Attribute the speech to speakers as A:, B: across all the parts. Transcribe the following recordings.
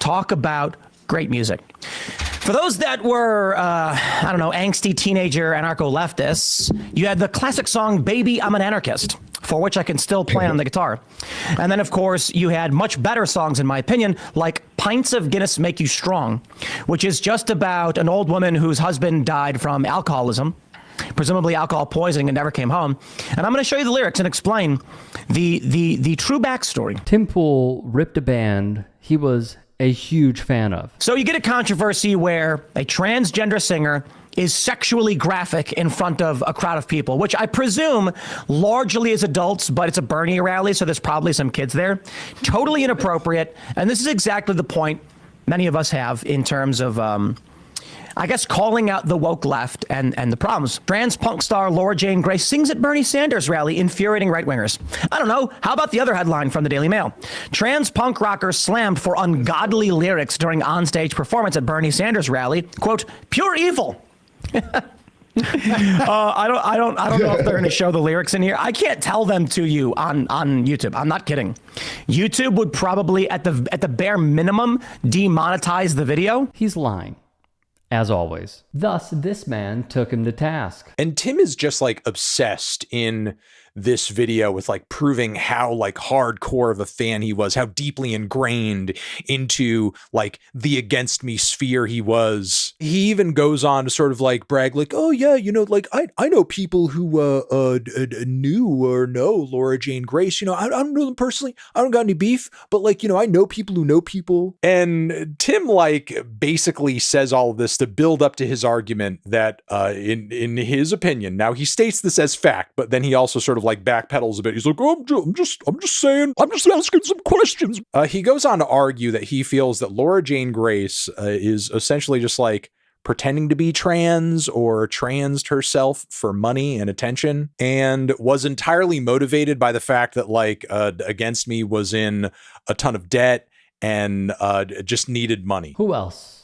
A: talk about great music. For those that were, angsty teenager anarcho-leftists, you had the classic song, Baby, I'm an Anarchist, for which I can still play on the guitar. And then, of course, you had much better songs, in my opinion, like Pints of Guinness Make You Strong, which is just about an old woman whose husband died from alcoholism, presumably alcohol poisoning, and never came home. And I'm going to show you the lyrics and explain the true backstory.
B: Tim Pool ripped a band he was a huge fan of.
A: So you get a controversy where a transgender singer is sexually graphic in front of a crowd of people, which I presume largely is adults, but it's a Bernie rally, so there's probably some kids there. Totally inappropriate. And this is exactly the point many of us have in terms of, I guess, calling out the woke left and the problems. Trans punk star Laura Jane Grace sings at Bernie Sanders rally, infuriating right-wingers. I don't know. How about the other headline from the Daily Mail? Trans punk rocker slammed for ungodly lyrics during onstage performance at Bernie Sanders rally. Quote, pure evil. I don't know if they're going to show the lyrics in here. I can't tell them to you on YouTube. I'm not kidding. YouTube would probably, at the bare minimum, demonetize the video.
B: He's lying, as always. Thus, this man took him to task.
C: And Tim is just like obsessed in this video with like proving how like hardcore of a fan he was, how deeply ingrained into like the against me sphere he was. He even goes on to sort of like brag like, oh yeah, you know, like I know people who knew or know Laura Jane Grace. You know, I don't know them personally. I don't got any beef, but like, you know, I know people who know people. And Tim like basically says all of this to build up to his argument that in his opinion, now he states this as fact, but then he also sort of like backpedals a bit. He's like, oh, I'm just saying, I'm just asking some questions. He goes on to argue that he feels that Laura Jane Grace is essentially just like pretending to be trans or transed herself for money and attention, and was entirely motivated by the fact that like Against Me was in a ton of debt and just needed money.
B: Who else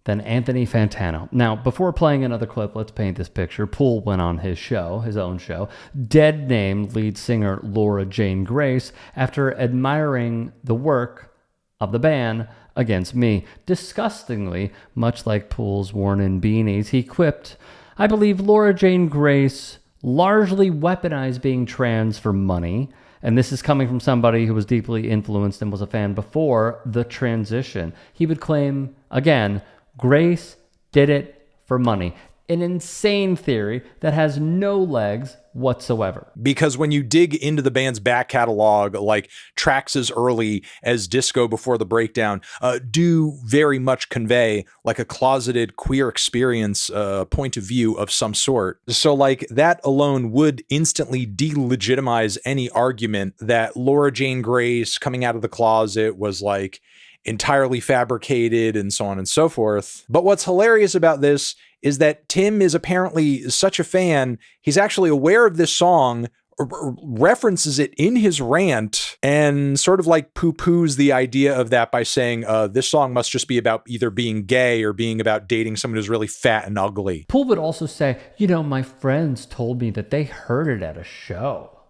B: than Anthony Fantano? Now, before playing another clip, let's paint this picture. Poole went on his show, his own show, dead named lead singer Laura Jane Grace, after admiring the work of the band Against Me. Disgustingly, much like Poole's worn-in beanies, he quipped, I believe Laura Jane Grace largely weaponized being trans for money. And this is coming from somebody who was deeply influenced and was a fan before the transition. He would claim, again, Grace did it for money. An insane theory that has no legs whatsoever.
C: Because when you dig into the band's back catalog, like tracks as early as Disco Before the Breakdown do very much convey like a closeted queer experience point of view of some sort. So like that alone would instantly delegitimize any argument that Laura Jane Grace coming out of the closet was like entirely fabricated and so on and so forth. But what's hilarious about this is that Tim is apparently such a fan, he's actually aware of this song, references it in his rant, and sort of like poo-poos the idea of that by saying this song must just be about either being gay or being about dating someone who's really fat and ugly.
B: Poole would also say, you know, my friends told me that they heard it at a show,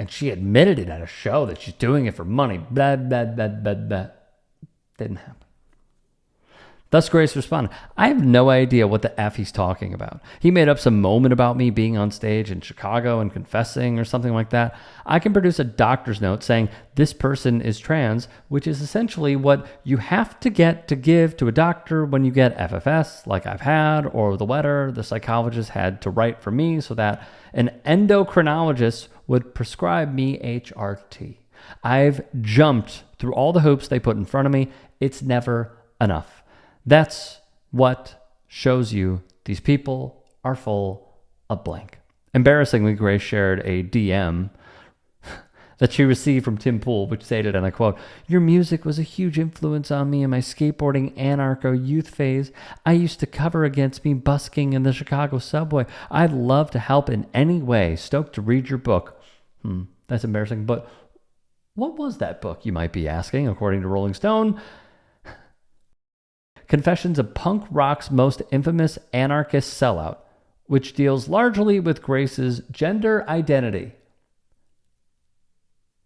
B: and she admitted it at a show that she's doing it for money. Blah, blah, blah, blah, blah. Didn't happen. Thus Grace responded, I have no idea what the F he's talking about. He made up some moment about me being on stage in Chicago and confessing or something like that. I can produce a doctor's note saying this person is trans, which is essentially what you have to get to give to a doctor when you get FFS, like I've had, or the letter the psychologist had to write for me so that an endocrinologist would prescribe me HRT. I've jumped through all the hoops they put in front of me. It's never enough. That's what shows you these people are full of blank. Embarrassingly, Grace shared a DM that she received from Tim Pool, which stated, and I quote, your music was a huge influence on me in my skateboarding anarcho youth phase. I used to cover Against Me busking in the Chicago subway. I'd love to help in any way. Stoked to read your book. That's embarrassing, but what was that book, you might be asking, according to Rolling Stone? Confessions of Punk Rock's Most Infamous Anarchist Sellout, which deals largely with Grace's gender identity.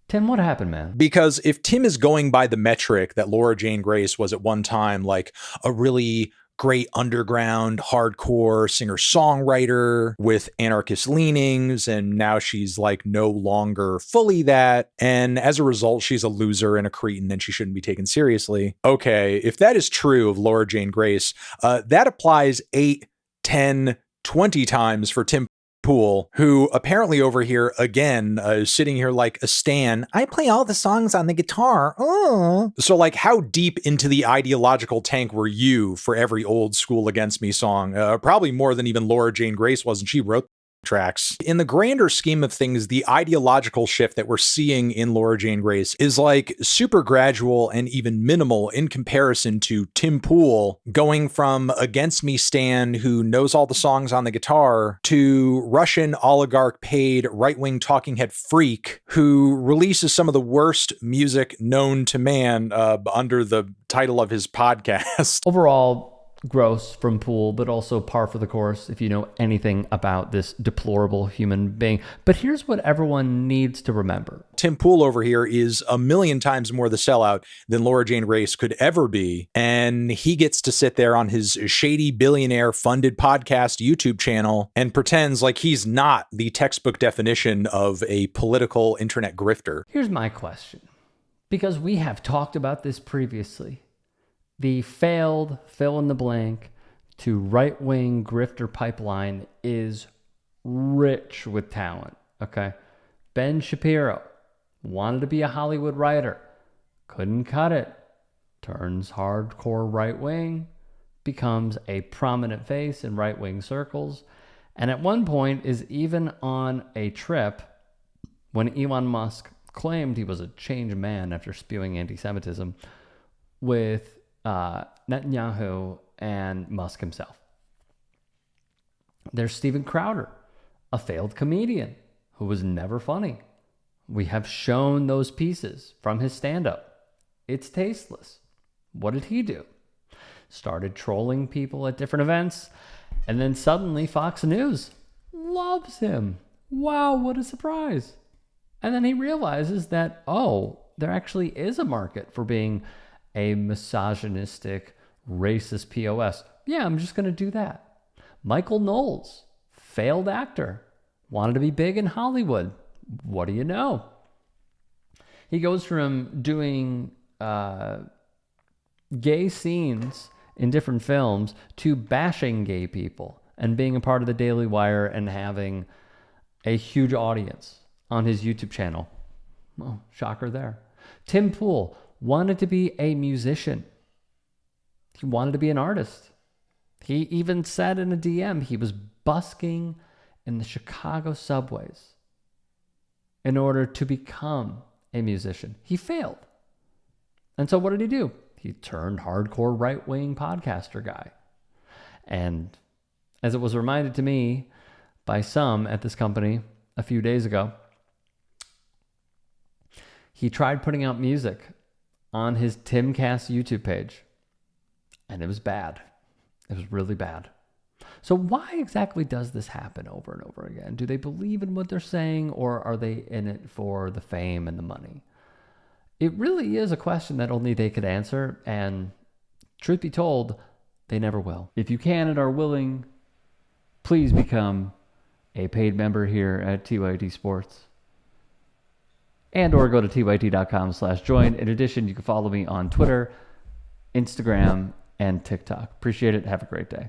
B: Tim, what happened, man?
C: Because if Tim is going by the metric that Laura Jane Grace was at one time like a really great underground hardcore singer-songwriter with anarchist leanings, and now she's like no longer fully that, and as a result she's a loser and a cretin and she shouldn't be taken seriously. Okay, if that is true of Laura Jane Grace, that applies 8, 10, 20 times for Tim Pool, who apparently over here again is sitting here like a stan. I play all the songs on the guitar. Oh. So like, how deep into the ideological tank were you for every old school Against Me song? Probably more than even Laura Jane Grace was, and she wrote tracks. In the grander scheme of things, the ideological shift that we're seeing in Laura Jane Grace is like super gradual and even minimal in comparison to Tim Pool going from Against Me stan who knows all the songs on the guitar to Russian oligarch paid right-wing talking head freak who releases some of the worst music known to man under the title of his podcast.
B: Overall, gross from Pool, but also par for the course if you know anything about this deplorable human being. But here's what everyone needs to remember.
C: Tim Pool over here is a million times more the sellout than Laura Jane Grace could ever be. And he gets to sit there on his shady billionaire funded podcast YouTube channel and pretends like he's not the textbook definition of a political internet grifter.
B: Here's my question, because we have talked about this previously. The failed fill in the blank to right-wing grifter pipeline is rich with talent, okay? Ben Shapiro wanted to be a Hollywood writer, couldn't cut it, turns hardcore right-wing, becomes a prominent face in right-wing circles, and at one point is even on a trip when Elon Musk claimed he was a changed man after spewing anti-Semitism with Netanyahu and Musk himself. There's Steven Crowder, a failed comedian who was never funny. We have shown those pieces from his stand-up. It's tasteless. What did he do? Started trolling people at different events, and then suddenly Fox News loves him. Wow, what a surprise. And then he realizes that, oh, there actually is a market for being a misogynistic, racist POS. Yeah, I'm just going to do that. Michael Knowles, failed actor, wanted to be big in Hollywood. What do you know? He goes from doing gay scenes in different films to bashing gay people and being a part of the Daily Wire and having a huge audience on his YouTube channel. Oh, shocker there. Tim Pool wanted to be a musician. He wanted to be an artist. He even said in a DM he was busking in the Chicago subways in order to become a musician. He failed. And so what did he do? He turned hardcore right-wing podcaster guy. And as it was reminded to me by some at this company a few days ago, he tried putting out music on his Timcast YouTube page, and it was bad. It was really bad. So why exactly does this happen over and over again? Do they believe in what they're saying, or are they in it for the fame and the money? It really is a question that only they could answer, and truth be told, they never will. If you can and are willing, please become a paid member here at TYT Sports. And or go to tyt.com/join. In addition, you can follow me on Twitter, Instagram, and TikTok. Appreciate it. Have a great day.